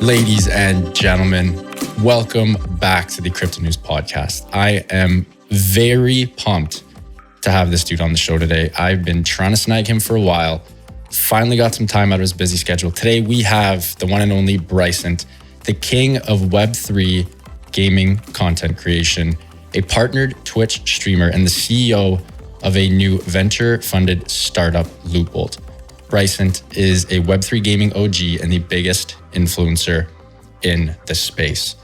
Ladies and gentlemen, welcome back to the Crypto News Podcast. I am very pumped to have this dude on the show today. I've been trying to snag him for a while. Finally got some time out of his busy schedule. Today we have the one and only Brycent, the king of Web3 gaming content creation, a partnered Twitch streamer, and the CEO of a new venture-funded startup, LootBolt. Brycent is a Web3 gaming OG and the biggest influencer in the space.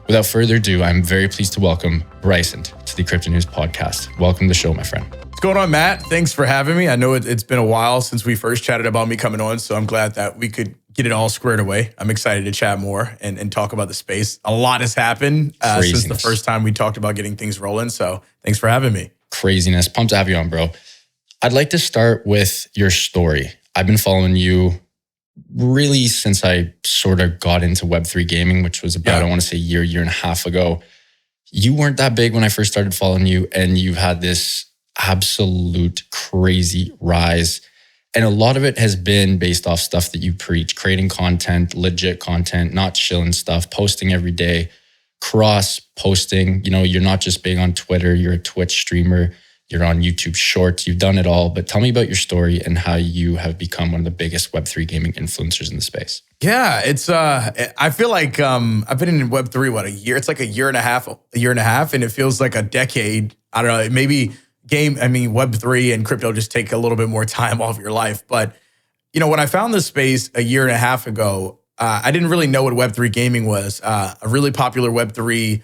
Without further ado, I'm very pleased to welcome Brycent to the Crypto News Podcast. Welcome to the show, my friend. What's going on, Matt? Thanks for having me. I know it's been a while since we first chatted about me coming on, so I'm glad that we could get it all squared away. I'm excited to chat more and talk about the space. A lot has happened since the first time we talked about getting things rolling, so thanks for having me. Craziness. Pumped to have you on, bro. I'd like to start with your story. I've been following you really since I sort of got into Web3 gaming, which was about, I want to say year and a half ago. You weren't that big when I first started following you, and you've had this absolute crazy rise. And a lot of it has been based off stuff that you preach, creating content, legit content, not chilling stuff, posting every day, cross posting. You know, you're not just big on Twitter, you're a Twitch streamer. You're on YouTube Shorts. You've done it all. But tell me about your story and how you have become one of the biggest Web3 gaming influencers in the space. Yeah, it's I feel like I've been in Web3 a year. It's like a year and a half, and it feels like a decade. I don't know, maybe Web3 and crypto just take a little bit more time off your life. But you know, when I found this space a year and a half ago, I didn't really know what Web3 gaming was. A really popular Web3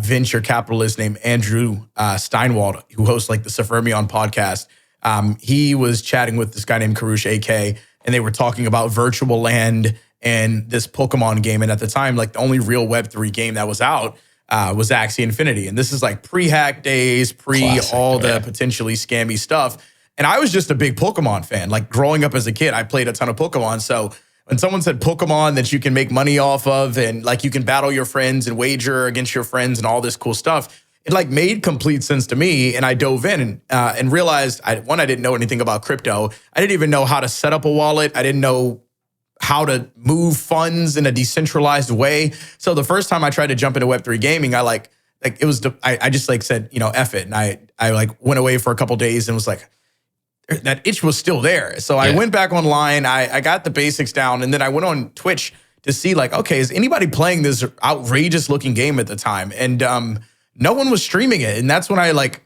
venture capitalist named Andrew Steinwald, who hosts like the Suffermion podcast. He was chatting with this guy named Karush AK, and they were talking about virtual land and this Pokemon game. And at the time, like the only real Web3 game that was out was Axie Infinity. And this is like pre-hack days, all the potentially scammy stuff. And I was just a big Pokemon fan. Like growing up as a kid, I played a ton of Pokemon. So when someone said Pokemon that you can make money off of and like you can battle your friends and wager against your friends and all this cool stuff, it like made complete sense to me. And I dove in and realized, I didn't know anything about crypto. I didn't even know how to set up a wallet. I didn't know how to move funds in a decentralized way. So the first time I tried to jump into Web3 gaming, I just like said, you know, F it. And I like went away for a couple of days and was like, that itch was still there. So I went back online, I got the basics down, and then I went on Twitch to see like, okay, is anybody playing this outrageous looking game at the time? And no one was streaming it. And that's when I like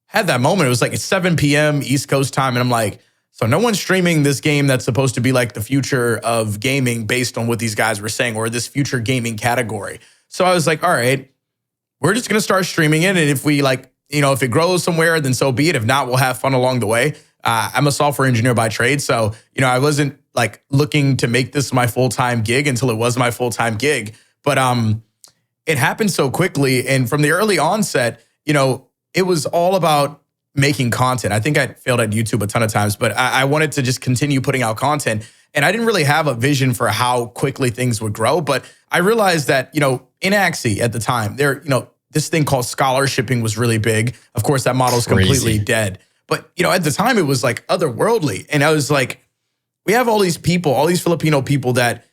had that moment. It was like it's 7 p.m. East Coast time. And I'm like, so no one's streaming this game that's supposed to be like the future of gaming based on what these guys were saying, or this future gaming category. So I was like, all right, we're just going to start streaming it. And if we like, you know, if it grows somewhere, then so be it. If not, we'll have fun along the way. I'm a software engineer by trade. So, you know, I wasn't like looking to make this my full-time gig until it was my full-time gig. But it happened so quickly. And from the early onset, you know, it was all about making content. I think I failed at YouTube a ton of times, but I wanted to just continue putting out content. And I didn't really have a vision for how quickly things would grow. But I realized that, you know, in Axie at the time, this thing called scholarshiping was really big. Of course, that model is completely dead. But, you know, at the time, it was like otherworldly. And I was like, we have all these people, all these Filipino people that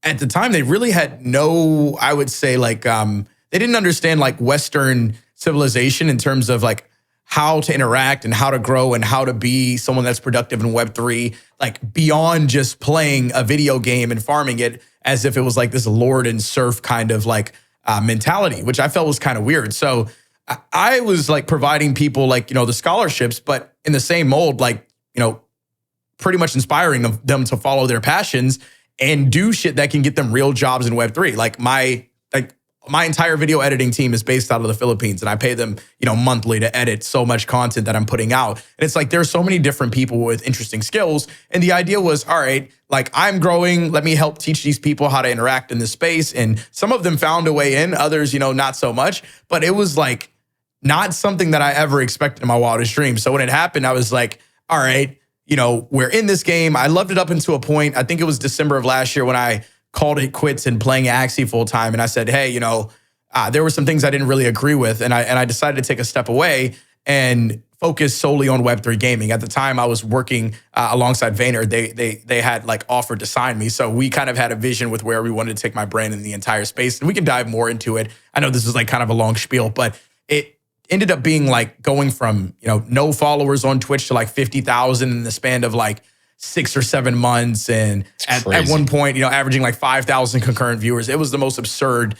at the time, they really had no, I would say like, they didn't understand like Western civilization in terms of like how to interact and how to grow and how to be someone that's productive in Web3, like beyond just playing a video game and farming it as if it was like this lord and serf kind of like mentality, which I felt was kind of weird. So I was like providing people like, you know, the scholarships, but in the same mold, like, you know, pretty much inspiring them to follow their passions and do shit that can get them real jobs in Web3. Like my entire video editing team is based out of the Philippines, and I pay them, you know, monthly to edit so much content that I'm putting out. And it's like, there's so many different people with interesting skills. And the idea was, all right, like I'm growing, let me help teach these people how to interact in this space. And some of them found a way in, others, you know, not so much, but it was like, not something that I ever expected in my wildest dreams. So when it happened, I was like, all right, you know, we're in this game. I loved it up until a point. I think it was December of last year when I called it quits and playing Axie full time. And I said, hey, you know, there were some things I didn't really agree with. And I decided to take a step away and focused solely on Web3 gaming. At the time, I was working alongside Vayner. They had like offered to sign me. So we kind of had a vision with where we wanted to take my brand in the entire space. And we can dive more into it. I know this is like kind of a long spiel, but it ended up being like going from, no followers on Twitch to like 50,000 in the span of like 6 or 7 months. And at one point, averaging like 5,000 concurrent viewers. It was the most absurd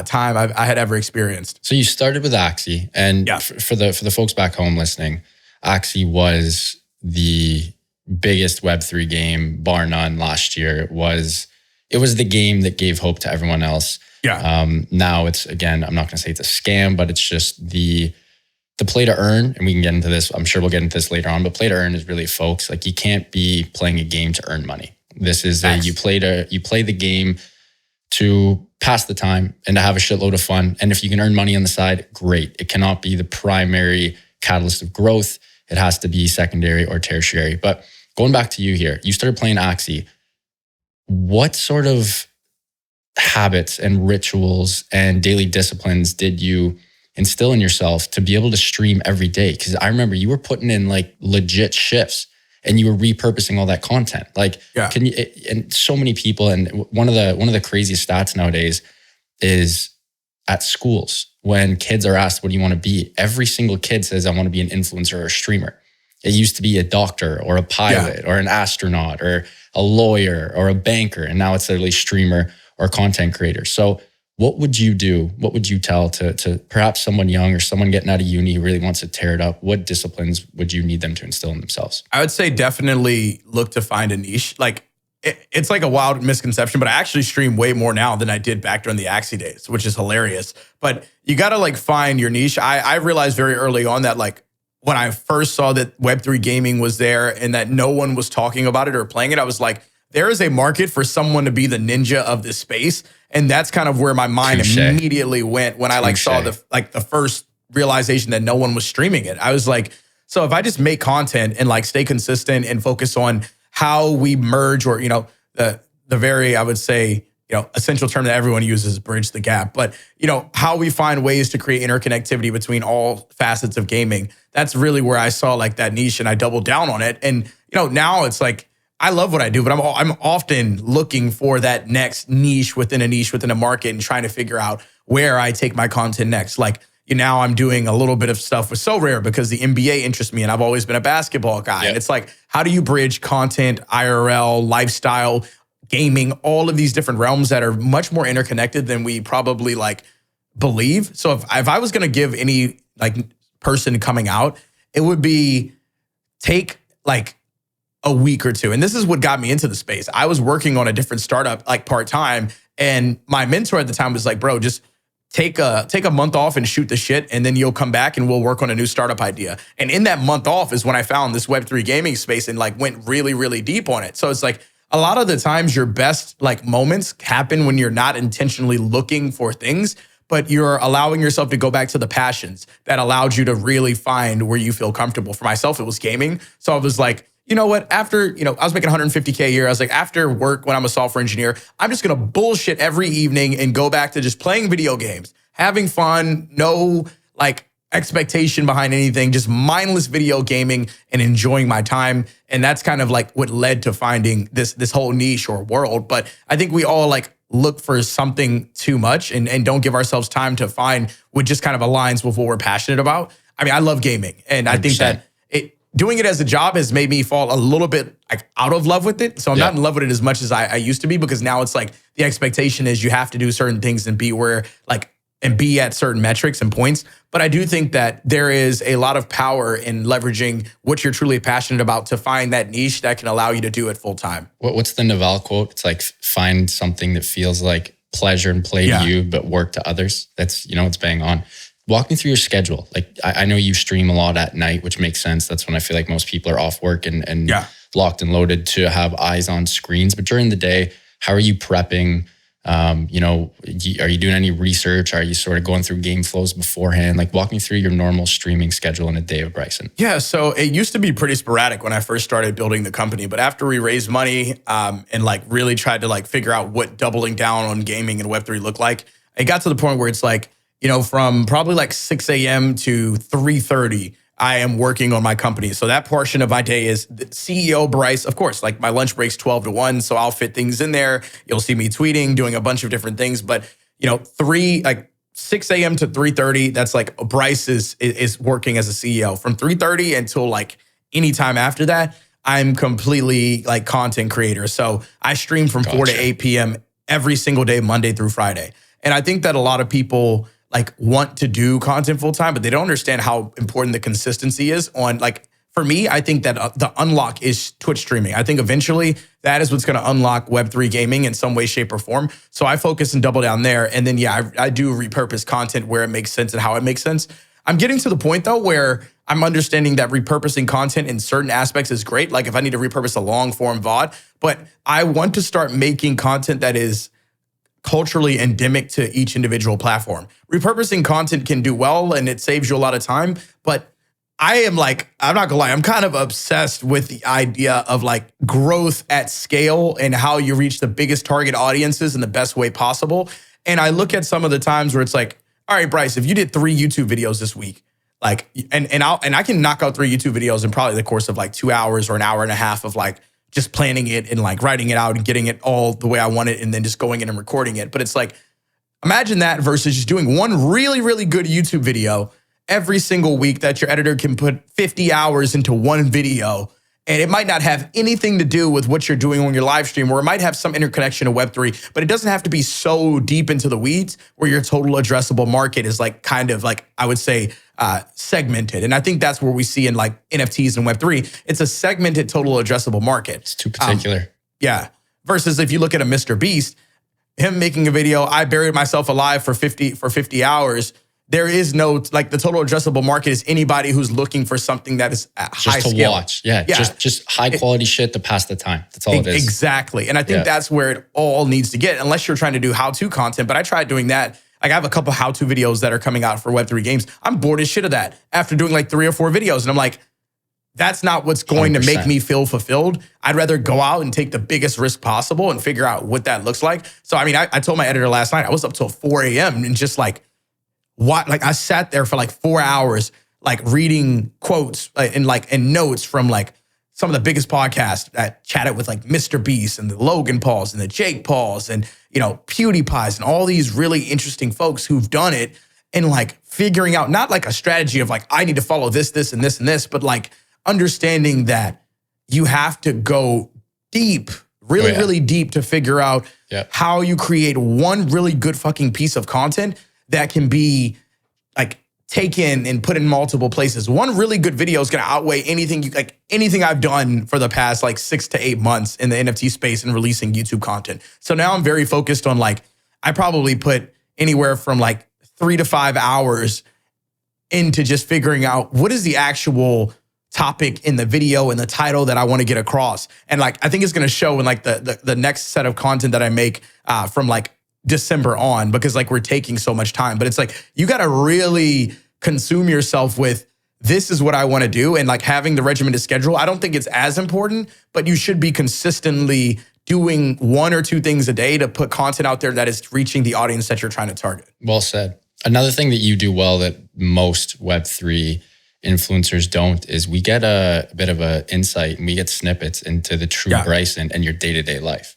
time I had ever experienced. So you started with Axie, and for the folks back home listening, Axie was the biggest Web3 game, bar none, last year. It was the game that gave hope to everyone else. Yeah. Now it's, again, I'm not going to say it's a scam, but it's just the play to earn, and we can get into this. I'm sure we'll get into this later on, but play to earn is really, folks, like, you can't be playing a game to earn money. This is you play the game to pass the time and to have a shitload of fun. And if you can earn money on the side, great. It cannot be the primary catalyst of growth. It has to be secondary or tertiary. But going back to you here, you started playing Axie. What sort of habits and rituals and daily disciplines did you instill in yourself to be able to stream every day? Because I remember you were putting in like legit shifts and you were repurposing all that content. Like, can you, and so many people, and one of the craziest stats nowadays is at schools, when kids are asked, what do you want to be? Every single kid says, I want to be an influencer or a streamer. It used to be a doctor or a pilot or an astronaut or a lawyer or a banker. And now it's literally streamer or content creator. So what would you do? What would you tell to perhaps someone young or someone getting out of uni who really wants to tear it up? What disciplines would you need them to instill in themselves? I would say definitely look to find a niche. Like, it's like a wild misconception, but I actually stream way more now than I did back during the Axie days, which is hilarious. But you got to like find your niche. I realized very early on that, like, when I first saw that Web3 gaming was there and that no one was talking about it or playing it, I was like, there is a market for someone to be the ninja of this space. And that's kind of where my mind immediately went when I like saw the first realization that no one was streaming it. I was like, so if I just make content and like stay consistent and focus on how we merge, or, the very, I would say, essential term that everyone uses, bridge the gap, but, how we find ways to create interconnectivity between all facets of gaming. That's really where I saw like that niche and I doubled down on it. And, now it's like, I love what I do, but I'm often looking for that next niche within a market and trying to figure out where I take my content next. Like, now I'm doing a little bit of stuff with So Rare because the NBA interests me and I've always been a basketball guy. Yep. And it's like, how do you bridge content, IRL, lifestyle, gaming, all of these different realms that are much more interconnected than we probably like believe? So if I was going to give any like person coming out, it would be take like a week or two. And this is what got me into the space. I was working on a different startup like part-time, and my mentor at the time was like, bro, just take a month off and shoot the shit, and then you'll come back and we'll work on a new startup idea. And in that month off is when I found this Web3 gaming space and like went really, really deep on it. So it's like a lot of the times your best like moments happen when you're not intentionally looking for things, but you're allowing yourself to go back to the passions that allowed you to really find where you feel comfortable. For myself, it was gaming. So I was like, you know what, after, I was making $150K a year. I was like, after work, when I'm a software engineer, I'm just going to bullshit every evening and go back to just playing video games, having fun, no like expectation behind anything, just mindless video gaming and enjoying my time. And that's kind of like what led to finding this whole niche or world. But I think we all like look for something too much and don't give ourselves time to find what just kind of aligns with what we're passionate about. I mean, I love gaming, and 100%. I think that doing it as a job has made me fall a little bit like out of love with it. So I'm not in love with it as much as I used to be, because now it's like the expectation is you have to do certain things and be at certain metrics and points. But I do think that there is a lot of power in leveraging what you're truly passionate about to find that niche that can allow you to do it full time. What's the Naval quote? It's like, find something that feels like pleasure and play to you, but work to others. That's, it's bang on. Walk me through your schedule. Like, I know you stream a lot at night, which makes sense. That's when I feel like most people are off work and locked and loaded to have eyes on screens. But during the day, how are you prepping? Are you doing any research? Are you sort of going through game flows beforehand? Like, walk me through your normal streaming schedule in a day of Brycent. Yeah, so it used to be pretty sporadic when I first started building the company. But after we raised money and like really tried to like figure out what doubling down on gaming and Web3 looked like, it got to the point where it's like, from probably like 6 a.m. to 3:30, I am working on my company. So that portion of my day is the CEO Bryce. Of course, like my lunch break's 12 to 1. So I'll fit things in there. You'll see me tweeting, doing a bunch of different things. But, 6 a.m. to 3:30, that's like Bryce is working as a CEO. From 3:30 until like anytime after that, I'm completely like content creator. So I stream from 4 to 8 p.m. every single day, Monday through Friday. And I think that a lot of people like want to do content full time, but they don't understand how important the consistency is on like, for me, I think that the unlock is Twitch streaming. I think eventually that is what's going to unlock Web3 gaming in some way, shape, or form. So I focus and double down there. And then, I do repurpose content where it makes sense and how it makes sense. I'm getting to the point though, where I'm understanding that repurposing content in certain aspects is great. Like if I need to repurpose a long form VOD, but I want to start making content that is culturally endemic to each individual platform. Repurposing content can do well and it saves you a lot of time, but I'm not gonna lie, I'm kind of obsessed with the idea of like growth at scale and how you reach the biggest target audiences in the best way possible. And I look at some of the times where it's like, all right, Bryce, if you did 3 YouTube videos this week, like, and I can knock out 3 YouTube videos in probably the course of like 2 hours or an hour and a half of like just planning it and like writing it out and getting it all the way I want it and then just going in and recording it. But it's like, imagine that versus just doing one really, really good YouTube video every single week that your editor can put 50 hours into one video. And it might not have anything to do with what you're doing on your live stream, or it might have some interconnection to Web3, but it doesn't have to be so deep into the weeds where your total addressable market is like kind of like, I would say, segmented. And I think that's where we see in like NFTs and Web3, it's a segmented total addressable market. It's too particular. Yeah. Versus if you look at a Mr. Beast, him making a video, I buried myself alive for 50 hours. There is no, like the total addressable market is anybody who's looking for something that is at high scale. Just to watch. Yeah. Just high quality shit to pass the time. That's all it is. Exactly. And I think that's where it all needs to get, unless you're trying to do how-to content. But I tried doing that. Like I have a couple how-to videos that are coming out for Web3 games. I'm bored as shit of that after doing like 3 or 4 videos. And I'm like, that's not what's going 100%. To make me feel fulfilled. I'd rather go out and take the biggest risk possible and figure out what that looks like. So, I mean, I told my editor last night, I was up till 4 a.m. and just like, I sat there for like 4 hours, like reading quotes and notes from like some of the biggest podcasts that chatted with like Mr. Beast and the Logan Pauls and the Jake Pauls and, PewDiePies and all these really interesting folks who've done it and like figuring out not like a strategy of like, I need to follow this, this, and this, and this, but like understanding that you have to go deep, really deep to figure out how you create one really good fucking piece of content that can be like taken and put in multiple places. One really good video is going to outweigh anything I've done for the past like 6 to 8 months in the NFT space and releasing YouTube content. So now I'm very focused on like, I probably put anywhere from like 3 to 5 hours into just figuring out what is the actual topic in the video and the title that I want to get across. And like, I think it's going to show in like the next set of content that I make from like December on, because like we're taking so much time. But it's like you got to really consume yourself with this is what I want to do, and like having the regimented schedule. I don't think it's as important, but you should be consistently doing 1 or 2 things a day to put content out there that is reaching the audience that you're trying to target. Well said. Another thing that you do well that most Web3 influencers don't is we get a bit of an insight and we get snippets into the true Brycent and your day-to-day life.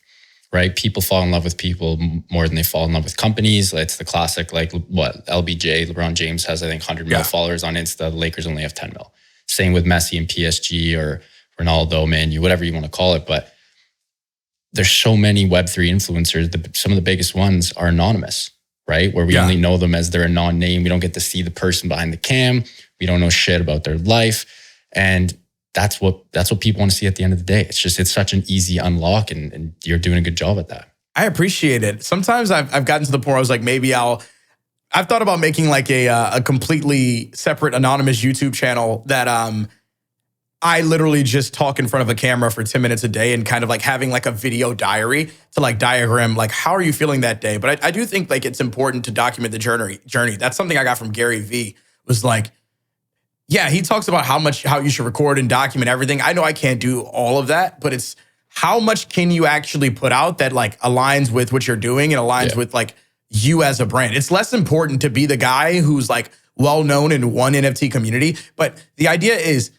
Right? People fall in love with people more than they fall in love with companies. It's the classic, like what LBJ, LeBron James has, I think, 100 mil followers on Insta. The Lakers only have 10 mil. Same with Messi and PSG or Ronaldo, Man U, whatever you want to call it. But there's so many Web3 influencers. Some of the biggest ones are anonymous, right? Where we only know them as they're a non-name. We don't get to see the person behind the cam. We don't know shit about their life. And that's what people want to see at the end of the day. It's such an easy unlock, and you're doing a good job at that. I appreciate it. Sometimes I've gotten to the point where I was like, maybe I've thought about making like a completely separate anonymous YouTube channel that I literally just talk in front of a camera for 10 minutes a day and kind of like having like a video diary to like diagram like how are you feeling that day. But I do think like it's important to document the journey. That's something I got from Gary V. Was like, yeah, he talks about how you should record and document everything. I know I can't do all of that, but it's how much can you actually put out that like aligns with what you're doing and aligns with like you as a brand. It's less important to be the guy who's like well-known in one NFT community. But the idea is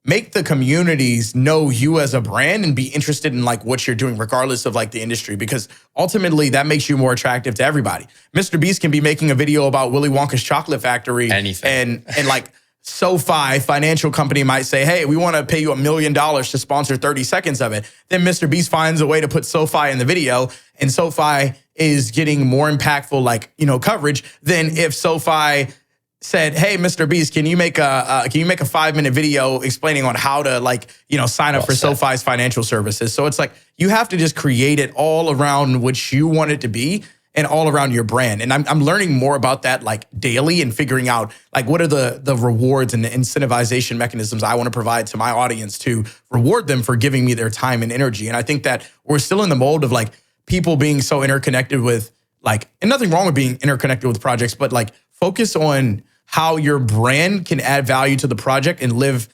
make the communities know you as a brand and be interested in like what you're doing, regardless of like the industry, because ultimately that makes you more attractive to everybody. Mr. Beast can be making a video about Willy Wonka's chocolate factory. Anything. And like SoFi financial company might say, hey, we want to pay you $1 million to sponsor 30 seconds of it. Then Mr. Beast finds a way to put SoFi in the video, and SoFi is getting more impactful, like, coverage than if SoFi said, hey, Mr. Beast, can you make a 5-minute video explaining on how to sign up for SoFi's financial services? So it's like, you have to just create it all around what you want it to be and all around your brand. And I'm learning more about that like daily and figuring out like what are the rewards and the incentivization mechanisms I want to provide to my audience to reward them for giving me their time and energy. And I think that we're still in the mold of like people being so interconnected with and nothing wrong with being interconnected with projects, but like focus on how your brand can add value to the project and live,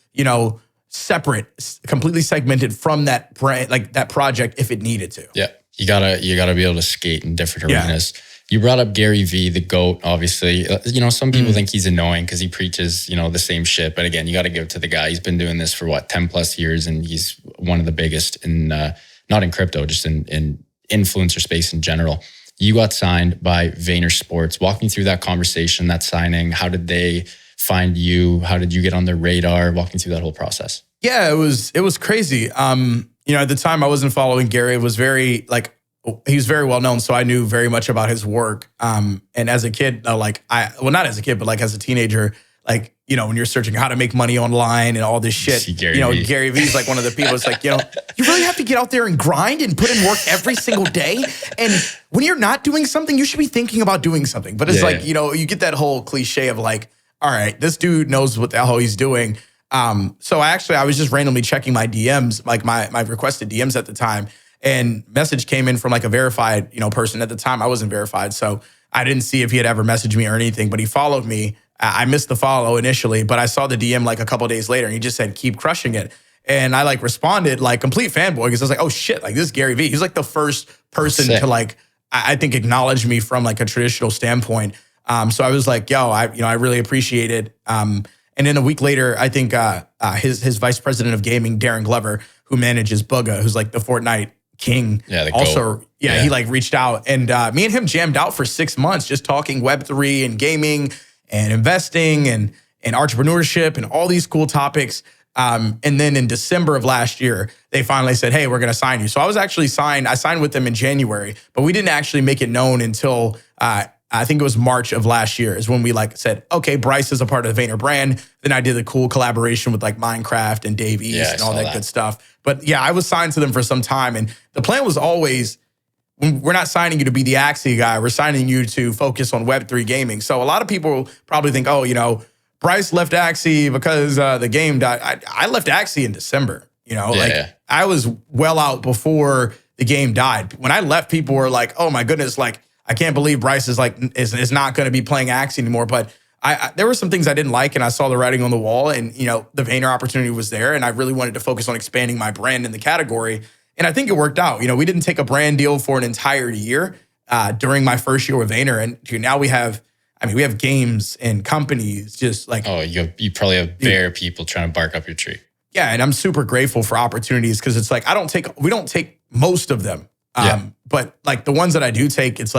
separate, completely segmented from that brand, like that project if it needed to. Yeah. You gotta be able to skate in different arenas. You brought up Gary V, the GOAT, obviously. Some people think he's annoying because he preaches, the same shit. But again, you got to give it to the guy. He's been doing this for 10 plus years, and he's one of the biggest in, not in crypto, just in influencer space in general. You got signed by VaynerSports. Walk me through that conversation, that signing. How did they find you? How did you get on their radar? Walk me through that whole process. Yeah, it was crazy. At the time I wasn't following Gary. It was very he was very well known, so I knew very much about his work. And as a kid, not as a kid, but as a teenager, when you're searching how to make money online and all this shit, Gary Vee is like one of the people. It's like, you really have to get out there and grind and put in work every single day. And when you're not doing something, you should be thinking about doing something. But it's you get that whole cliche of all right, this dude knows what the hell he's doing. So I was just randomly checking my DMs, my requested DMs at the time, and message came in from a verified, person. At the time I wasn't verified, so I didn't see if he had ever messaged me or anything, but he followed me. I missed the follow initially, but I saw the DM a couple days later, and he just said, keep crushing it. And I responded complete fanboy, because I was like, oh shit, this is Gary Vee. He's the first person to I think acknowledge me from a traditional standpoint. So I was like, yo, I really appreciate it. And then a week later, I think his vice president of gaming, Darren Glover, who manages Bugga, who's the Fortnite king. Yeah, also, he reached out, and me and him jammed out for 6 months, just talking Web3 and gaming and investing and entrepreneurship and all these cool topics. And then in December of last year, they finally said, hey, we're going to sign you. So I was actually signed. I signed with them in January, but we didn't actually make it known until I think it was March of last year is when we said, okay, Bryce is a part of the Vayner brand. Then I did a cool collaboration with Minecraft and Dave East and all that good stuff. But yeah, I was signed to them for some time. And the plan was always, we're not signing you to be the Axie guy. We're signing you to focus on Web3 gaming. So a lot of people probably think, Bryce left Axie because the game died. I left Axie in December. I was well out before the game died. When I left, people were like, oh my goodness, I can't believe Bryce is not going to be playing Axie anymore. But there were some things I didn't like, and I saw the writing on the wall, and the Vayner opportunity was there, and I really wanted to focus on expanding my brand in the category. And I think it worked out. We didn't take a brand deal for an entire year during my first year with Vayner, and now we have games and companies just you probably have bare people trying to bark up your tree. Yeah, and I'm super grateful for opportunities, because it's we don't take most of them. But the ones that I do take, it's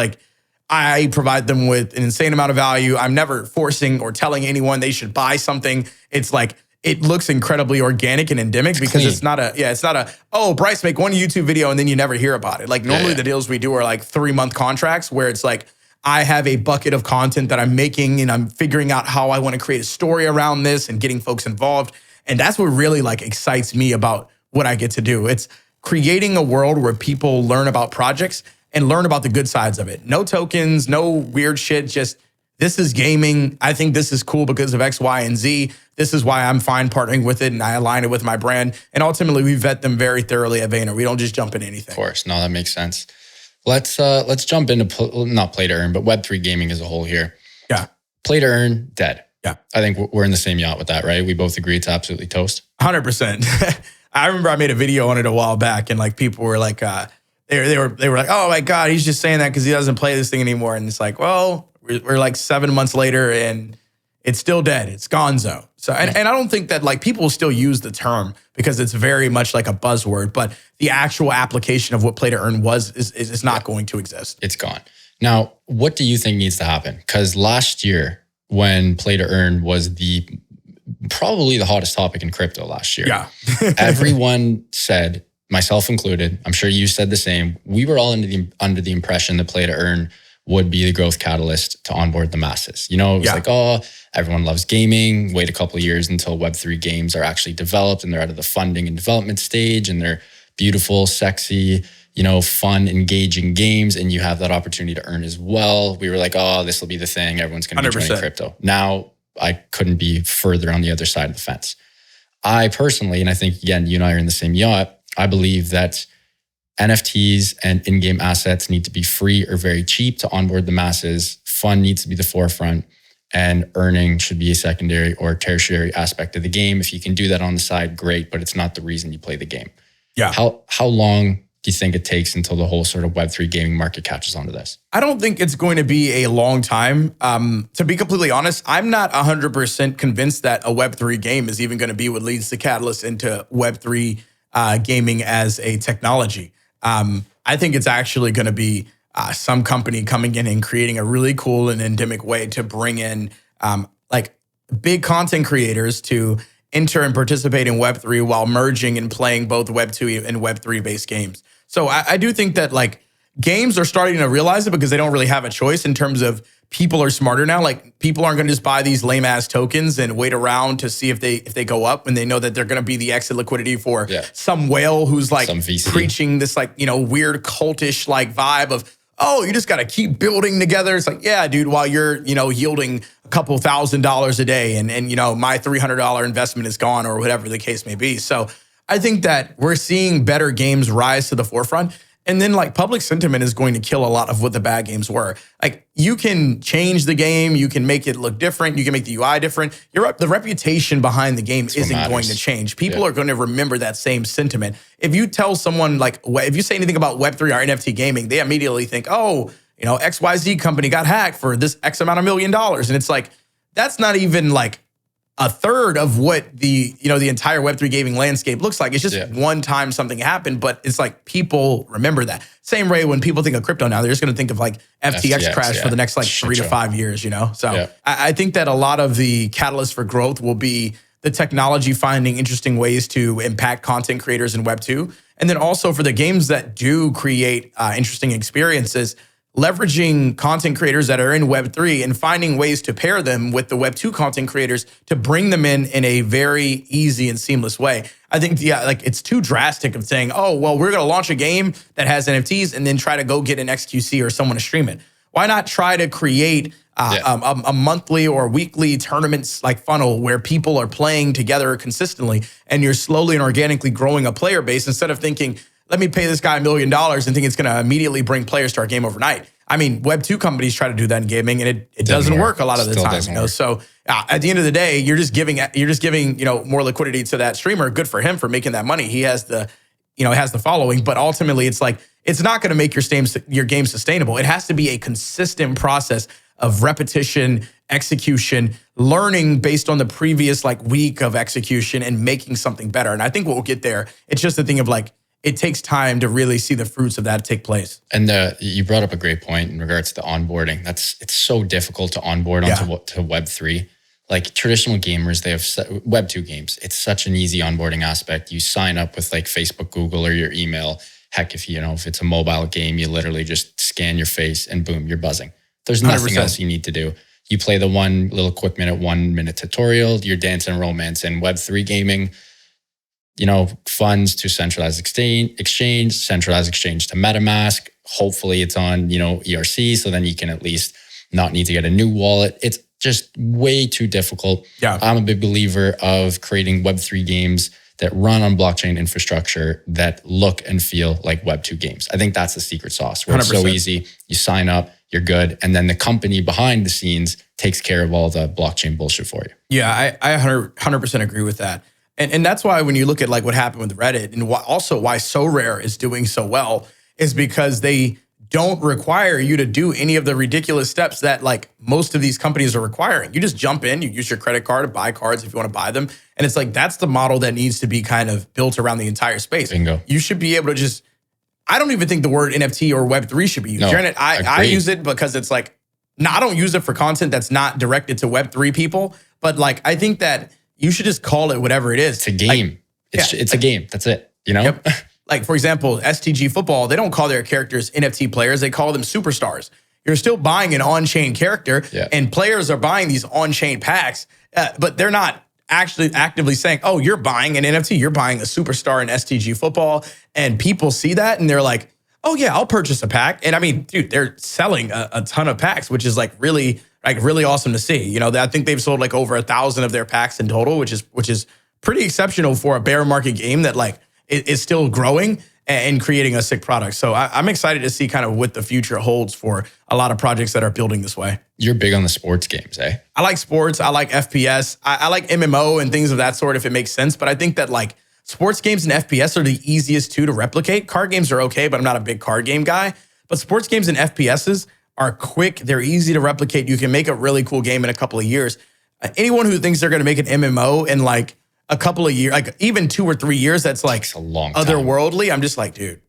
I provide them with an insane amount of value. I'm never forcing or telling anyone they should buy something. It's it looks incredibly organic and endemic, because it's not a, oh, Bryce, make one YouTube video and then you never hear about it. Normally the deals we do are 3-month contracts, where it's I have a bucket of content that I'm making, and I'm figuring out how I want to create a story around this and getting folks involved. And that's what really excites me about what I get to do. It's creating a world where people learn about projects and learn about the good sides of it. No tokens, no weird shit, just this is gaming. I think this is cool because of X, Y, and Z. This is why I'm fine partnering with it, and I align it with my brand. And ultimately, we vet them very thoroughly at Vayner. We don't just jump in anything. Of course. No, that makes sense. Let's jump into, not play to earn, but Web3 gaming as a whole here. Yeah. Play to earn, dead. Yeah. I think we're in the same yacht with that, right? We both agree it's absolutely toast. 100%. I remember I made a video on it a while back, and people were they were like, oh my God, he's just saying that because he doesn't play this thing anymore. And it's well, we're 7 months later, and It's still dead. It's gonzo. So, and I don't think that like people still use the term because it's very much like a buzzword, but the actual application of what play to earn is not going to exist. It's gone. Now, what do you think needs to happen? Because last year when play to earn was probably the hottest topic in crypto last year. Yeah. Everyone said, myself included, I'm sure you said the same. We were all under the impression that play to earn would be the growth catalyst to onboard the masses. You know, it was like, oh, everyone loves gaming. Wait a couple of years until Web3 games are actually developed and they're out of the funding and development stage and they're beautiful, sexy, you know, fun, engaging games. And you have that opportunity to earn as well. We were like, oh, this will be the thing. Everyone's going to be joining crypto. Now, I couldn't be further on the other side of the fence. I personally, and I think, again, you and I are in the same yacht, I believe that NFTs and in-game assets need to be free or very cheap to onboard the masses. Fun needs to be the forefront and earning should be a secondary or tertiary aspect of the game. If you can do that on the side, great, but it's not the reason you play the game. Yeah. How long do you think it takes until the whole sort of Web3 gaming market catches on to this? I don't think it's going to be a long time. To be completely honest, I'm not 100% convinced that a Web3 game is even going to be what leads the catalyst into Web3 gaming as a technology. I think it's actually going to be some company coming in and creating a really cool and endemic way to bring in like big content creators to enter and participate in Web3 while merging and playing both Web2 and Web3 based games. So I do think that like games are starting to realize it because they don't really have a choice in terms of people are smarter now. Like people aren't going to just buy these lame ass tokens and wait around to see if they go up when they know that they're going to be the exit liquidity for some whale who's like preaching this like, you know, weird cultish like vibe of, oh, you just got to keep building together. It's like, yeah, dude, while you're, you know, yielding a couple $1,000s a day and you know, my $300 investment is gone or whatever the case may be. So I think that we're seeing better games rise to the forefront. And then like public sentiment is going to kill a lot of what the bad games were. Like you can change the game, you can make it look different, you can make the UI different. The reputation behind the game isn't going to change. People are going to remember that same sentiment. If you tell someone like, if you say anything about Web3 or NFT gaming, they immediately think, oh, you know, XYZ company got hacked for this X amount of $1 million. And it's like, that's not even like a third of what the entire Web3 gaming landscape looks like. It's just one time something happened, but it's like people remember that. Same way when people think of crypto now, they're just going to think of like FTX crash for the next like 3 to 5 years, you know? So I think that a lot of the catalyst for growth will be the technology finding interesting ways to impact content creators in Web2. And then also for the games that do create interesting experiences, leveraging content creators that are in Web3 and finding ways to pair them with the Web2 content creators to bring them in a very easy and seamless way. I think like it's too drastic of saying, oh, well, we're going to launch a game that has NFTs and then try to go get an XQC or someone to stream it. Why not try to create a monthly or weekly tournaments like funnel where people are playing together consistently and you're slowly and organically growing a player base instead of thinking, let me pay this guy $1 million and think it's going to immediatyou bring players to our game overnight. I mean, Web2 companies try to do that in gaming, and it doesn't work a lot of the time. You know, so at the end of the day, you're just giving you know more liquidity to that streamer. Good for him for making that money. He has the following, but ultimately, it's like it's not going to make your game sustainable. It has to be a consistent process of repetition, execution, learning based on the previous like week of execution, and making something better. And I think we'll get there. It's just a thing of like, it takes time to really see the fruits of that take place. And you brought up a great point in regards to onboarding. It's so difficult to onboard onto Web3. Like traditional gamers, they have Web2 games. It's such an easy onboarding aspect. You sign up with like Facebook, Google, or your email. Heck, if it's a mobile game, you literally just scan your face and boom, you're buzzing. There's nothing 100%. Else you need to do. You play the one little quick 1 minute tutorial, you're dancing romance. In Web3 gaming, you know, funds to centralized exchange, centralized exchange to MetaMask. Hopefully it's on, you know, ERC. So then you can at least not need to get a new wallet. It's just way too difficult. Yeah. I'm a big believer of creating Web3 games that run on blockchain infrastructure that look and feel like Web2 games. I think that's the secret sauce where 100%. It's so easy. You sign up, you're good. And then the company behind the scenes takes care of all the blockchain bullshit for you. Yeah, I 100% agree with that. And that's why when you look at like what happened with Reddit and also why So Rare is doing so well is because they don't require you to do any of the ridiculous steps that like most of these companies are requiring. You just jump in, you use your credit card to buy cards if you want to buy them. And it's like, that's the model that needs to be kind of built around the entire space. Bingo. You should be able to just, I don't even think the word NFT or Web3 should be used. No, Granted, I use it because it's like, no, I don't use it for content that's not directed to Web3 people. But like, I think that you should just call it whatever it is. It's a game. Like, It's a game. That's it. You know? Yep. Like, for example, STG Football, they don't call their characters NFT players. They call them superstars. You're still buying an on-chain character, and players are buying these on-chain packs, but they're not actually actively saying, oh, you're buying an NFT. You're buying a superstar in STG Football. And people see that, and they're like, oh, yeah, I'll purchase a pack. And I mean, dude, they're selling a ton of packs, which is like really awesome to see. You know, I think they've sold like over 1,000 of their packs in total, which is pretty exceptional for a bear market game that like is still growing and creating a sick product. So I'm excited to see kind of what the future holds for a lot of projects that are building this way. You're big on the sports games, eh? I like sports. I like FPS. I like MMO and things of that sort if it makes sense. But I think that like sports games and FPS are the easiest to replicate. Card games are okay, but I'm not a big card game guy. But sports games and FPSs are quick. They're easy to replicate. You can make a really cool game in a couple of years. Anyone who thinks they're going to make an MMO in like a couple of years, like even 2 or 3 years, that's like a long time. Otherworldly. I'm just like, dude,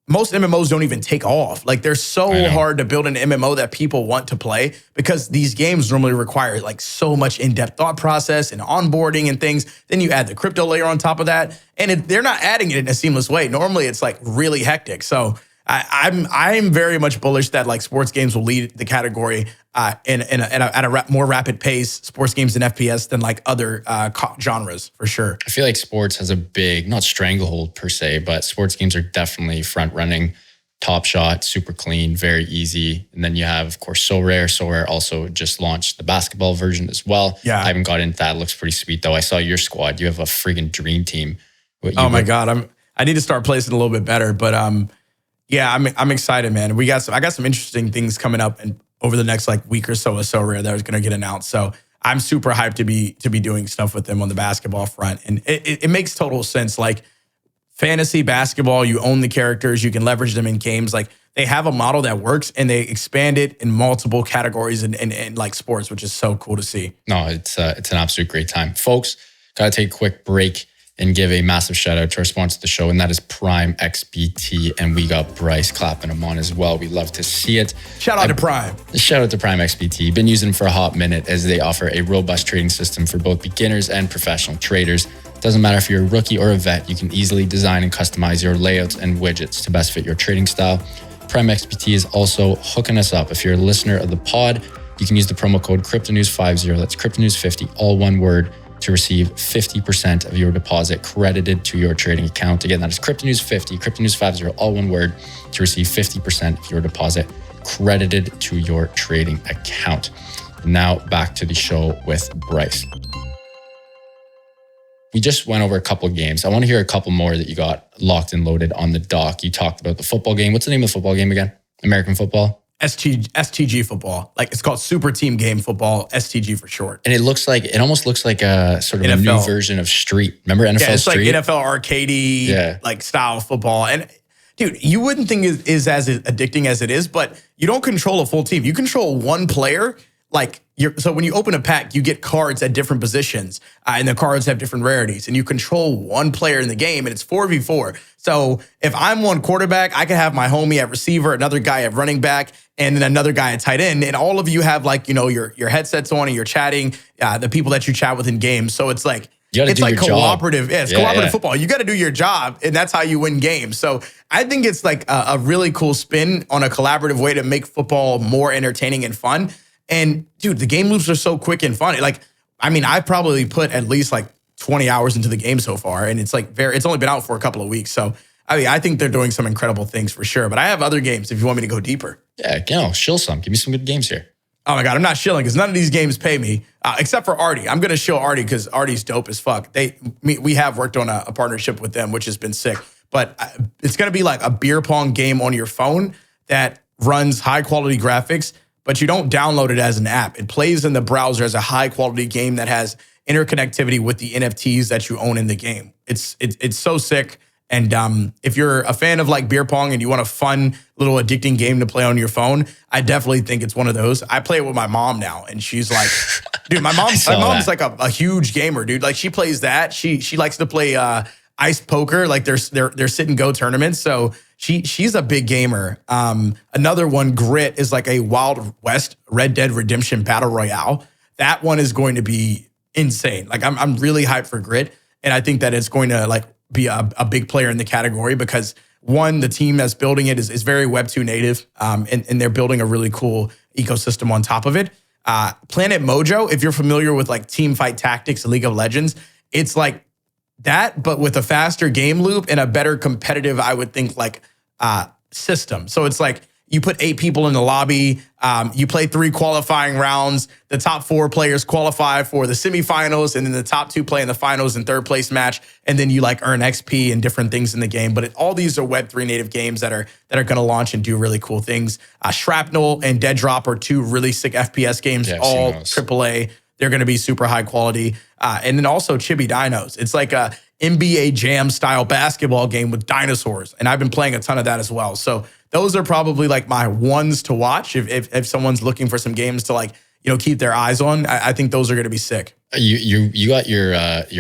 most MMOs don't even take off. Like they're so hard to build an MMO that people want to play because these games normally require like so much in-depth thought process and onboarding and things. Then you add the crypto layer on top of that, and they're not adding it in a seamless way. Normally it's like really hectic. So I'm very much bullish that like sports games will lead the category at a more rapid pace, sports games and FPS than like other genres for sure. I feel like sports has a big, not stranglehold per se, but sports games are definitely front running. Top Shot, super clean, very easy. And then you have, of course, So Rare. So Rare also just launched the basketball version as well. Yeah, I haven't got into that. It looks pretty sweet though. I saw your squad. You have a freaking dream team. Oh my God, I need to start placing a little bit better, but yeah, I'm excited, man. I got some interesting things coming up and over the next like week or so with So Rare that is going to get announced. So I'm super hyped to be doing stuff with them on the basketball front, and it makes total sense. Like fantasy basketball, you own the characters, you can leverage them in games. Like they have a model that works, and they expand it in multiple categories and like sports, which is so cool to see. No, it's an absolute great time, folks. Got to take a quick break and give a massive shout out to our sponsor of the show, and that is Prime XBT. And we got Bryce clapping him on as well. We love to see it. Shout out to Prime. Shout out to Prime XBT. Been using them for a hot minute as they offer a robust trading system for both beginners and professional traders. Doesn't matter if you're a rookie or a vet, you can easily design and customize your layouts and widgets to best fit your trading style. Prime XBT is also hooking us up. If you're a listener of the pod, you can use the promo code CryptoNews50, that's CryptoNews50, all one word, to receive 50% of your deposit credited to your trading account. Again, that is CryptoNews50, CryptoNews50, all one word, to receive 50% of your deposit credited to your trading account. Now back to the show with Bryce. We just went over a couple of games. I want to hear a couple more that you got locked and loaded on the dock. You talked about the football game. What's the name of the football game again? American football? STG football. Like it's called Super Team Game Football, STG for short. And it almost looks like a sort of NFL. A new version of Street. Remember NFL it's Street? Like NFL arcadey, like style football. And dude, you wouldn't think it is as addicting as it is, but you don't control a full team. You control one player. So when you open a pack, you get cards at different positions, and the cards have different rarities, and you control one player in the game, and it's 4v4. So if I'm one quarterback, I can have my homie at receiver, another guy at running back, and then another guy at tight end, and all of you have like, you know, your headsets on and you're chatting, the people that you chat with in games. So it's like, it's like cooperative. Job. Yeah, it's cooperative football. You got to do your job, and that's how you win games. So I think it's like a really cool spin on a collaborative way to make football more entertaining and fun. And dude, the game loops are so quick and fun. Like, I mean, I've probably put at least like 20 hours into the game so far, and it's like it's only been out for a couple of weeks. So I mean, I think they're doing some incredible things for sure. But I have other games if you want me to go deeper. Yeah, shill some. Give me some good games here. Oh my God, I'm not shilling because none of these games pay me, except for Artie. I'm going to shill Artie because Artie's dope as fuck. We have worked on a partnership with them, which has been sick. But it's going to be like a beer pong game on your phone that runs high quality graphics, but you don't download it as an app. It plays in the browser as a high quality game that has interconnectivity with the NFTs that you own in the game. It's so sick. And if you're a fan of like beer pong and you want a fun little addicting game to play on your phone, I definitely think it's one of those. I play it with my mom now, and she's like, dude, my mom's like a huge gamer, dude. Like she plays that. She likes to play ice poker. Like they're sit and go tournaments. So she's a big gamer. Another one, Grit, is like a Wild West Red Dead Redemption Battle Royale. That one is going to be insane. Like I'm really hyped for Grit, and I think that it's going to like be a big player in the category because one, the team that's building it is very Web2 native, and they're building a really cool ecosystem on top of it. Planet Mojo, if you're familiar with like team fight tactics in League of Legends, it's like that, but with a faster game loop and a better competitive, I would think, like system. So it's like you put 8 people in the lobby, you play 3 qualifying rounds, the top 4 players qualify for the semifinals, and then the top 2 play in the finals and third place match, and then you like earn XP and different things in the game. But all these are Web3 native games that are going to launch and do really cool things. Shrapnel and Dead Drop are 2 really sick FPS games, all AAA. They're going to be super high quality. And then also Chibi Dinos. It's like a NBA Jam style basketball game with dinosaurs. And I've been playing a ton of that as well. So those are probably like my ones to watch if someone's looking for some games to like, keep their eyes on. I think those are going to be sick. You got your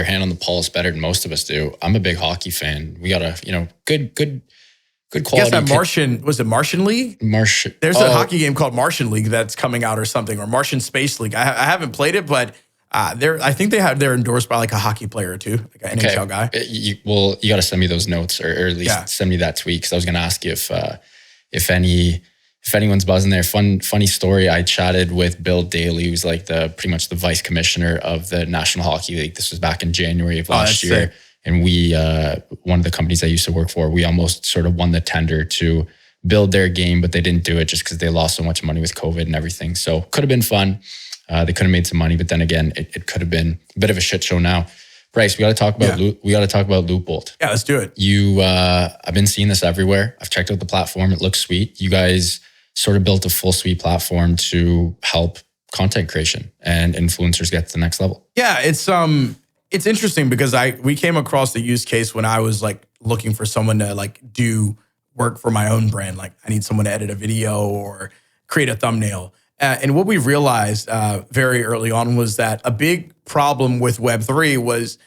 hand on the pulse better than most of us do. I'm a big hockey fan. We got a good quality. I guess that Martian, was it Martian League? There's a hockey game called Martian League that's coming out or something, or Martian Space League. I haven't played it, but I think they're endorsed by like a hocky player or two, like an NHL guy. You got to send me those notes, or at least send me that tweet, because I was going to ask you if anyone's buzzing there. Funny story. I chatted with Bill Daly, who's like pretty much the vice commissioner of the National Hockey League. This was back in January of last year. Sick. And we, one of the companies I used to work for, we almost sort of won the tender to build their game, but they didn't do it just because they lost so much money with COVID and everything. So could have been fun. They could have made some money, but then again, it could have been a bit of a shit show now. Bryce, we got to talk about LootBolt. Yeah, let's do it. I've been seeing this everywhere. I've checked out the platform. It looks sweet. You guys sort of built a full suite platform to help content creation and influencers get to the next level. Yeah, it's interesting because we came across the use case when I was like looking for someone to like do work for my own brand. Like I need someone to edit a video or create a thumbnail. And what we realized very early on was that a big problem with Web3 was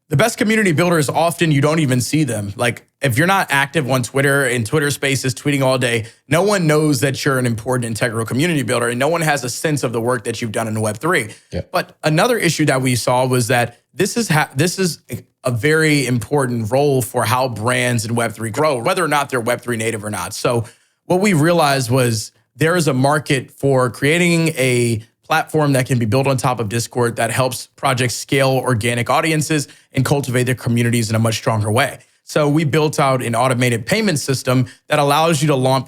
the best community builders, often you don't even see them. Like if you're not active on Twitter, in Twitter Spaces, tweeting all day, no one knows that you're an important, integral community builder, and no one has a sense of the work that you've done in Web3. Yeah. But another issue that we saw was that this is a very important role for how brands in Web3 grow, whether or not they're Web3 native or not. So what we realized was there is a market for creating a platform that can be built on top of Discord that helps projects scale organic audiences and cultivate their communities in a much stronger way. So we built out an automated payment system that allows you to launch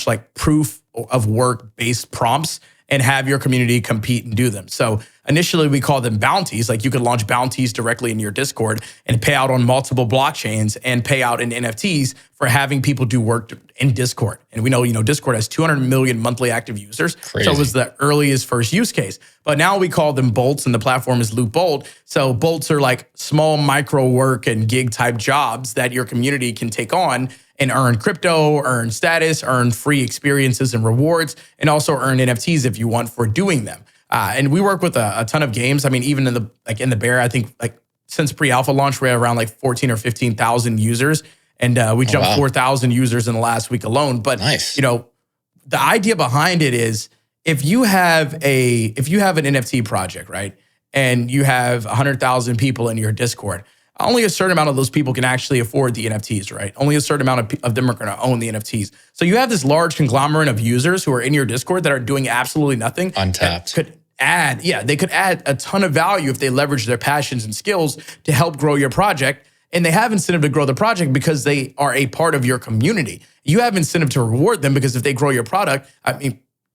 like proof of work based prompts and have your community compete and do them. So initially we call them bounties. Like you could launch bounties directly in your Discord and pay out on multiple blockchains and pay out in NFTs for having people do work in Discord. And we know, Discord has 200 million monthly active users. Crazy. So it was the earliest first use case. But now we call them bolts, and the platform is LootBolt. So bolts are like small micro work and gig type jobs that your community can take on and earn crypto, earn status, earn free experiences and rewards, and also earn NFTs if you want for doing them. And we work with a ton of games. I mean, even in the bear, I think like since pre-alpha launch, we're around like 14 or 15,000 users. And we jumped 4,000 users in the last week alone. But nice. The idea behind it is if you have an NFT project, right? And you have 100,000 people in your Discord, only a certain amount of those people can actually afford the NFTs, right? Only a certain amount of them are going to own the NFTs. So you have this large conglomerate of users who are in your Discord that are doing absolutely nothing. Untapped. They could add a ton of value if they leverage their passions and skills to help grow your project. And they have incentive to grow the project because they are a part of your community. You have incentive to reward them because if they grow your product,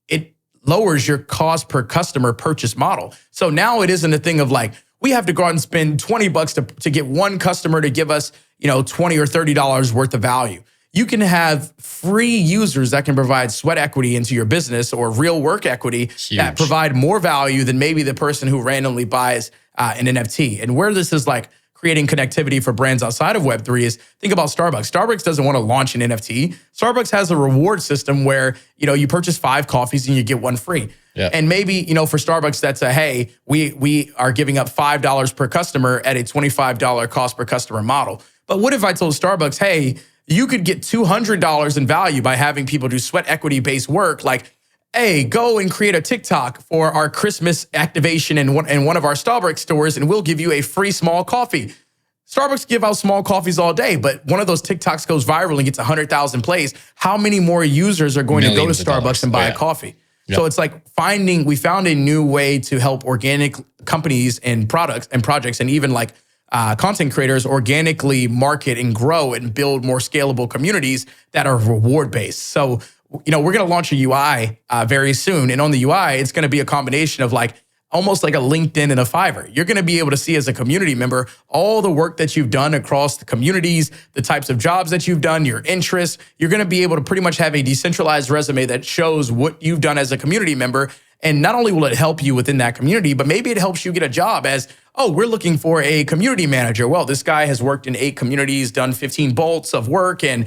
it lowers your cost per customer purchase model. So now it isn't a thing of like, we have to go out and spend $20 to get one customer to give us, $20 or $30 worth of value. You can have free users that can provide sweat equity into your business or real work equity that provide more value than maybe the person who randomly buys an NFT. And where this is like creating connectivity for brands outside of Web3 is think about Starbucks. Starbucks doesn't want to launch an NFT. Starbucks has a reward system where, you purchase 5 coffees and you get 1 free. Yeah. And maybe, for Starbucks, that's hey, we are giving up $5 per customer at a $25 cost per customer model. But what if I told Starbucks, hey, you could get $200 in value by having people do sweat equity-based work, like, hey, go and create a TikTok for our Christmas activation in one of our Starbucks stores, and we'll give you a free small coffee. Starbucks give out small coffees all day, but one of those TikToks goes viral and gets 100,000 plays. How many more users are going Millions to go to Starbucks and buy a coffee? Yep. So it's like we found a new way to help organic companies and products and projects and even like content creators organically market and grow and build more scalable communities that are reward-based. So, we're going to launch a UI very soon. And on the UI, it's going to be a combination of like almost like a LinkedIn and a Fiverr. You're going to be able to see as a community member all the work that you've done across the communities, the types of jobs that you've done, your interests. You're going to be able to pretty much have a decentralized resume that shows what you've done as a community member. And not only will it help you within that community, but maybe it helps you get a job as, we're looking for a community manager. Well, this guy has worked in 8 communities, done 15 bolts of work, and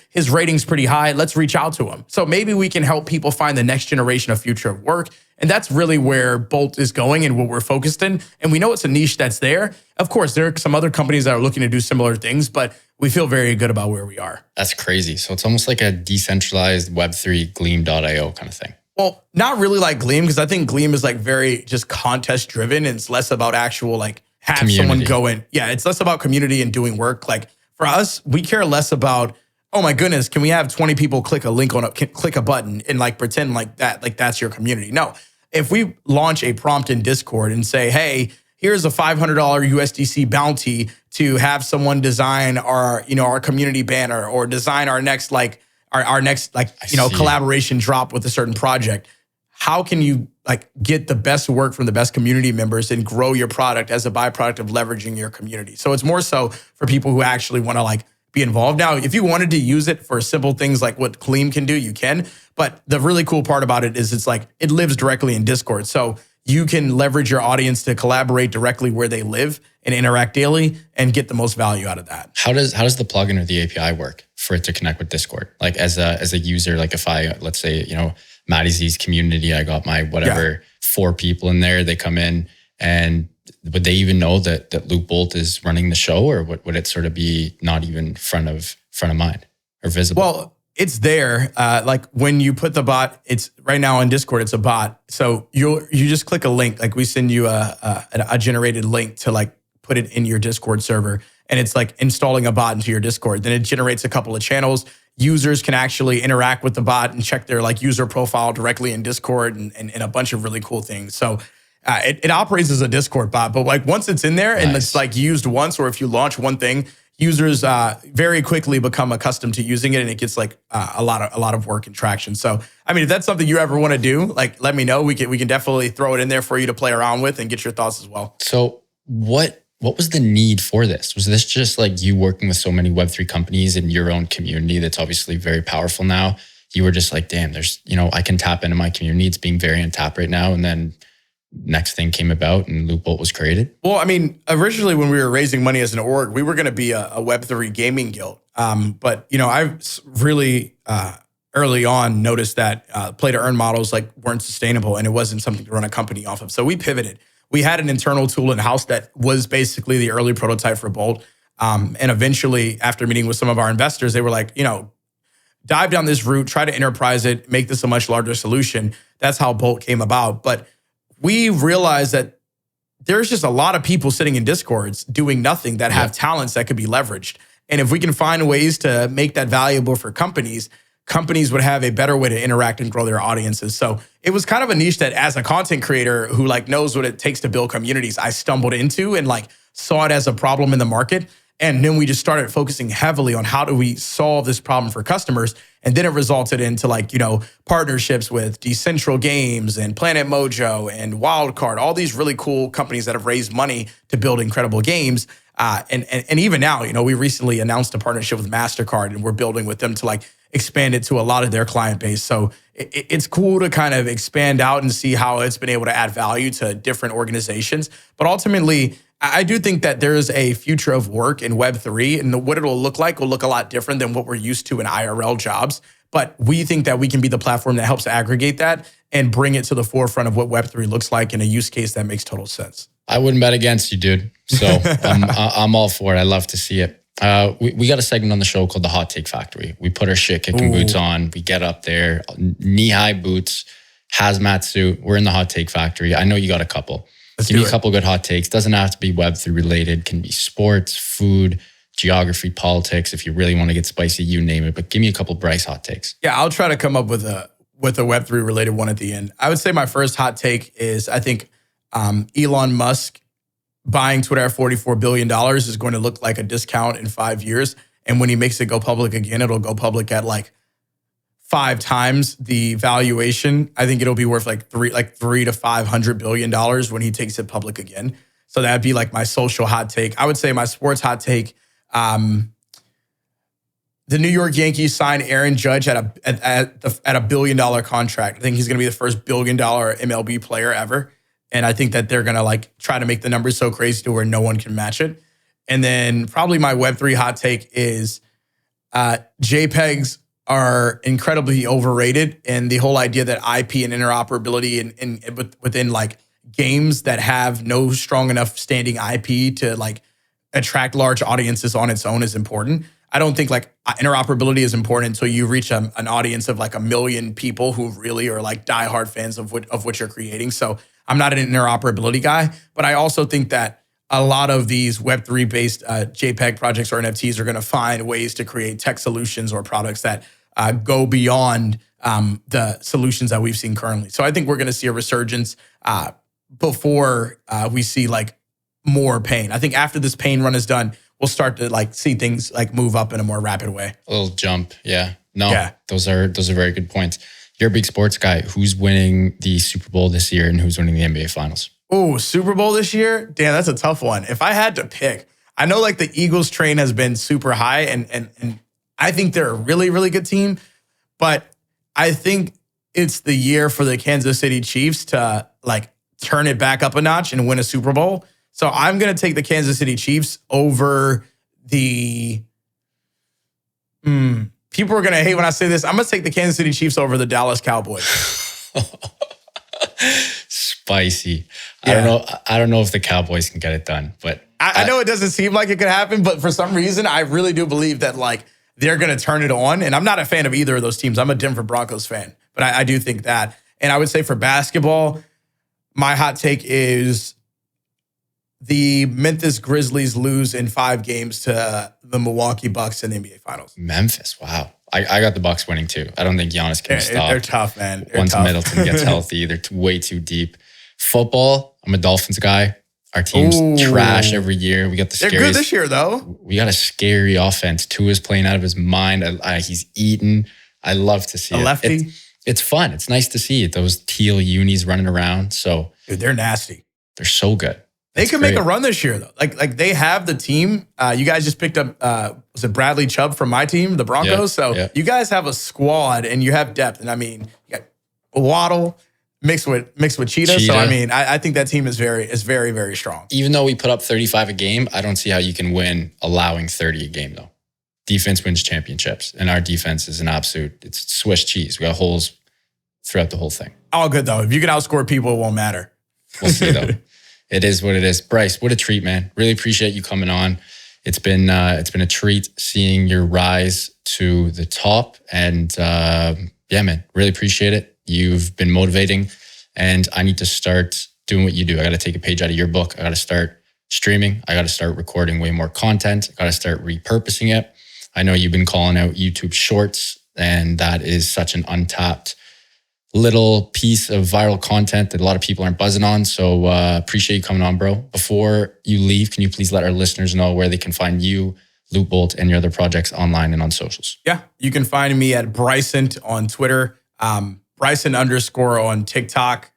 his rating's pretty high. Let's reach out to him. So maybe we can help people find the next generation of future of work. And that's really where Bolt is going and what we're focused in. And we know it's a niche that's there. Of course, there are some other companies that are looking to do similar things, but we feel very good about where we are. That's crazy. So it's almost like a decentralized Web3 Gleam.io kind of thing. Well, not really like Gleam, because I think Gleam is like very just contest driven, and it's less about actual like have community. Someone go in. Yeah, it's less about community and doing work. Like for us, we care less about, oh my goodness, can we have 20 people click a link on click a button and like pretend like that's your community? No. If we launch a prompt in Discord and say, hey, here's a $500 USDC bounty to have someone design our community banner or design our next collaboration drop with a certain project. How can you get the best work from the best community members and grow your product as a byproduct of leveraging your community? So it's more so for people who actually want to be involved. Now, if you wanted to use it for simple things like what Gleam can do, you can. But the really cool part about it is it lives directly in Discord. So you can leverage your audience to collaborate directly where they live and interact daily and get the most value out of that. How does the plugin or the API work for it to connect with Discord? Like as a user, like if I, let's say, Matty Z's community, I got my 4 people in there, they come in, and would they even know that LootBolt is running the show, or would it sort of be not even front of mind or visible? Well, it's there. Like when you put the bot, it's right now on Discord, it's a bot. So you just click a link. Like we send you a generated link to put it in your Discord server, and it's like installing a bot into your Discord. Then it generates a couple of channels. Users can actually interact with the bot and check their user profile directly in Discord and a bunch of really cool things. So it operates as a Discord bot, but once it's in there and it's used once, or if you launch one thing, users very quickly become accustomed to using it, and it gets a lot of work and traction. So, I mean, if that's something you ever want to do, let me know. We can definitely throw it in there for you to play around with and get your thoughts as well. So what was the need for this? Was this just you working with so many Web3 companies in your own community that's obviously very powerful now? You were just damn, there's, I can tap into my community. It's being very untapped right now. And then next thing came about and LootBolt was created? Well, I mean, originally when we were raising money as an org, we were going to be a Web3 gaming guild. But, I've really early on noticed that play-to-earn models weren't sustainable, and it wasn't something to run a company off of. So we pivoted. We had an internal tool in-house that was basically the early prototype for Bolt. And eventually, after meeting with some of our investors, they were dive down this route, try to enterprise it, make this a much larger solution. That's how Bolt came about. But we realized that there's just a lot of people sitting in Discords doing nothing that have talents that could be leveraged. And if we can find ways to make that valuable for companies would have a better way to interact and grow their audiences. So it was kind of a niche that as a content creator who knows what it takes to build communities, I stumbled into and saw it as a problem in the market. And then we just started focusing heavily on how do we solve this problem for customers. And then it resulted into partnerships with Decentral Games and Planet Mojo and Wildcard, all these really cool companies that have raised money to build incredible games. And even now, we recently announced a partnership with MasterCard, and we're building with them to expand it to a lot of their client base. So it's cool to kind of expand out and see how it's been able to add value to different organizations. But ultimately, I do think that there is a future of work in Web3, and what it'll look like will look a lot different than what we're used to in IRL jobs. But we think that we can be the platform that helps aggregate that and bring it to the forefront of what Web3 looks like in a use case that makes total sense. I wouldn't bet against you, dude. So I'm all for it. I love to see it. We got a segment on the show called the Hot Take Factory. We put our shit kicking boots on. We get up there, knee-high boots, hazmat suit. We're in the Hot Take Factory. I know you got a couple. Give me a couple good hot takes. Doesn't have to be Web3 related. Can be sports, food, geography, politics. If you really want to get spicy, you name it. But give me a couple Bryce hot takes. Yeah, I'll try to come up with a Web3 related one at the end. I would say my first hot take is I think Elon Musk buying Twitter at $44 billion is going to look like a discount in 5 years. And when he makes it go public again, it'll go public at like 5 times the valuation. I think it'll be worth like $3 to $500 billion when he takes it public again. So that'd be like my social hot take. I would say my sports hot take. The New York Yankees signed Aaron Judge at a $1 billion contract. I think he's going to be the first $1 billion MLB player ever. And I think that they're going to like try to make the numbers so crazy to where no one can match it. And then probably my Web3 hot take is JPEGs are incredibly overrated. And the whole idea that IP and interoperability within like games that have no strong enough standing IP to like attract large audiences on its own is important. I don't think like interoperability is important until you reach an audience of like 1 million people who really are like diehard fans of what you're creating. So I'm not an interoperability guy, but I also think that a lot of these Web3 based JPEG projects or NFTs are going to find ways to create tech solutions or products that go beyond the solutions that we've seen currently. So I think we're going to see a resurgence before we see like more pain. I think after this pain run is done, we'll start to like see things like move up in a more rapid way. A little jump. Yeah. No, yeah. Those are very good points. You're a big sports guy. Who's winning the Super Bowl this year and who's winning the NBA Finals? Oh, Super Bowl this year? Damn, that's a tough one. If I had to pick, I know like the Eagles train has been super high and I think they're a really, really good team, but I think it's the year for the Kansas City Chiefs to like turn it back up a notch and win a Super Bowl. So I'm going to take the Kansas City Chiefs over the... People are going to hate when I say this. I'm going to take the Kansas City Chiefs over the Dallas Cowboys. Spicy. Yeah. I don't know if the Cowboys can get it done, but I know it doesn't seem like it could happen, but for some reason, I really do believe that like they're going to turn it on. And I'm not a fan of either of those teams. I'm a Denver Broncos fan, but I do think that. And I would say for basketball, my hot take is the Memphis Grizzlies lose in 5 games to the Milwaukee Bucks in the NBA Finals. Memphis, wow. I got the Bucks winning too. I don't think Giannis can stop. They're tough, man. Once Middleton gets healthy, they're way too deep. Football, I'm a Dolphins guy. Our team's trash every year. We got the scariest. They're good this year, though. We got a scary offense. Tua's playing out of his mind. He's eating. I love to see a lefty. It's fun. It's nice to see it. Those teal unis running around. So, dude, they're nasty. They're so good. They could make a run this year, though. Like they have the team. You guys just picked up, was it Bradley Chubb from my team, the Broncos? You guys have a squad and you have depth. And I mean, you got Waddle mixed with Cheetah. So I mean, I think that team is very, very strong. Even though we put up 35 a game, I don't see how you can win allowing 30 a game, though. Defense wins championships, and our defense is it's Swiss cheese. We got holes throughout the whole thing. All good, though. If you can outscore people, it won't matter. We'll see, though. It is what it is. Bryce, what a treat, man. Really appreciate you coming on. It's been a treat seeing your rise to the top. And yeah, man, really appreciate it. You've been motivating, and I need to start doing what you do. I got to take a page out of your book. I got to start streaming. I got to start recording way more content. I got to start repurposing it. I know you've been calling out YouTube Shorts, and that is such an untapped little piece of viral content that a lot of people aren't buzzing on. So appreciate you coming on, bro. Before you leave, can you please let our listeners know where they can find you, LootBolt, and your other projects online and on socials? Yeah, you can find me at Brycent on Twitter, Brycent_ on TikTok.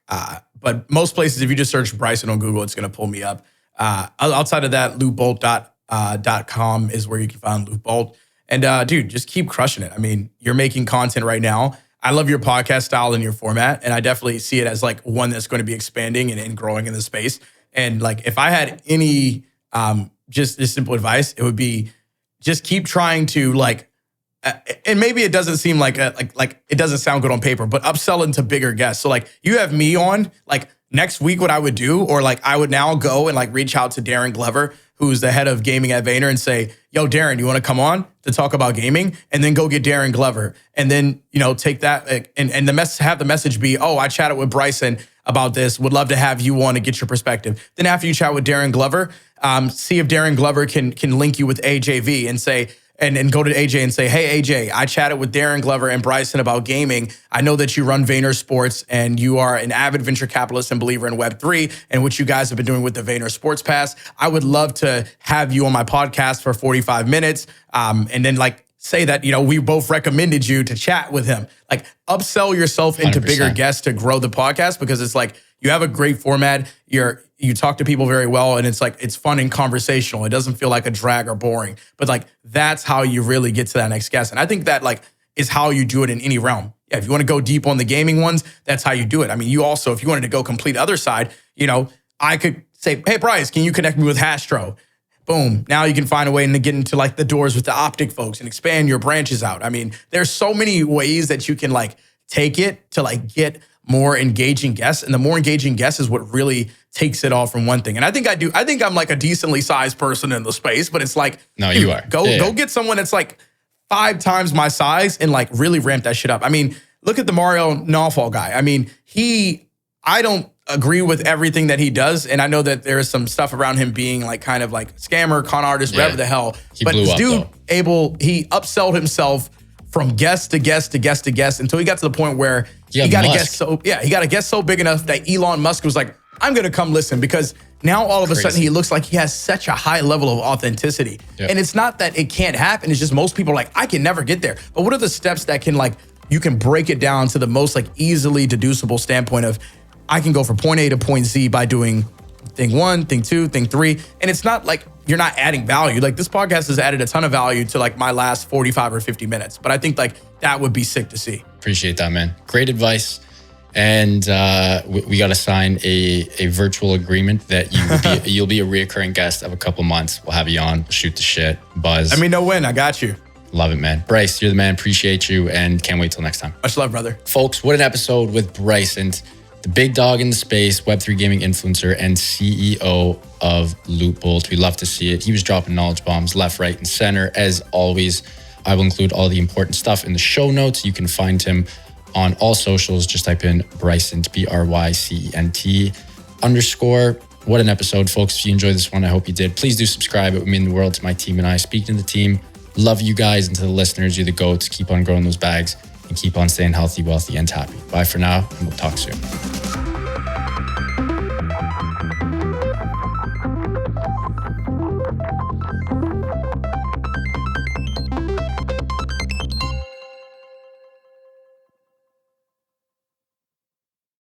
But most places, if you just search Brycent on Google, it's going to pull me up. Outside of that, LootBolt.com is where you can find LootBolt. And dude, just keep crushing it. I mean, you're making content right now. I love your podcast style and your format, and I definitely see it as like one that's going to be expanding and growing in the space. And like, if I had any just this simple advice, it would be just keep trying to like, and maybe it doesn't seem like it doesn't sound good on paper, but upsell into bigger guests. So like, you have me on, like next week, what I would do, or like I would now go and like reach out to Darren Glover, who's the head of gaming at Vayner, and say, yo, Darren, you want to come on to talk about gaming? And then go get Darren Glover. And then, take that and have the message be, oh, I chatted with Brycent about this. Would love to have you on to get your perspective. Then after you chat with Darren Glover, see if Darren Glover can link you with AJV and say, and go to AJ and say, hey, AJ, I chatted with Darren Glover and Brycent about gaming. I know that you run VaynerSports and you are an avid venture capitalist and believer in Web3 and what you guys have been doing with the VaynerSports Pass. I would love to have you on my podcast for 45 minutes. And then like say that, we both recommended you to chat with him. Like upsell yourself into 100%. bigger guests to grow the podcast, because it's like, you have a great format. You talk to people very well, and it's like, it's fun and conversational. It doesn't feel like a drag or boring, but like, that's how you really get to that next guest. And I think that like is how you do it in any realm. Yeah, if you want to go deep on the gaming ones, that's how you do it. I mean, you also, if you wanted to go complete other side, I could say, hey, Bryce, can you connect me with Hastro? Boom. Now you can find a way to get into like the doors with the optic folks and expand your branches out. I mean, there's so many ways that you can like take it to like get more engaging guests. And the more engaging guests is what really takes it all from one thing. And I think I'm like a decently sized person in the space, but it's like, no, you are. Go get someone that's like 5 times my size and like really ramp that shit up. I mean, look at the Mario Nawfall guy. I mean, I don't agree with everything that he does. And I know that there's some stuff around him being like kind of like scammer, con artist, whatever the hell. But this dude he upsold himself from guest to guest to guest to guest until he got to the point where he got a guest so big enough that Elon Musk was like, I'm going to come listen, because now all of a sudden he looks like he has such a high level of authenticity. Yep. And it's not that it can't happen. It's just most people are like, I can never get there. But what are the steps that can like, you can break it down to the most like easily deducible standpoint of, I can go from point A to point Z by doing thing 1, thing 2, thing 3. And it's not like you're not adding value. Like this podcast has added a ton of value to like my last 45 or 50 minutes. But I think like that would be sick to see. Appreciate that, man. Great advice. And we got to sign a virtual agreement that you'll be a reoccurring guest of a couple months. We'll have you on, shoot the shit, buzz. I mean, no win. I got you. Love it, man. Bryce, you're the man. Appreciate you, and can't wait till next time. Much love, brother. Folks, what an episode with Brycent, the big dog in the space, Web3 gaming influencer and CEO of LootBolt. We love to see it. He was dropping knowledge bombs left, right, and center. As always, I will include all the important stuff in the show notes. You can find him on all socials. Just type in Brycent, BRYCENT _. What an episode, folks. If you enjoyed this one, I hope you did. Please do subscribe. It would mean the world to my team and I. Speaking to the team, love you guys, and to the listeners, you're the GOATs. Keep on growing those bags and keep on staying healthy, wealthy, and happy. Bye for now, and we'll talk soon.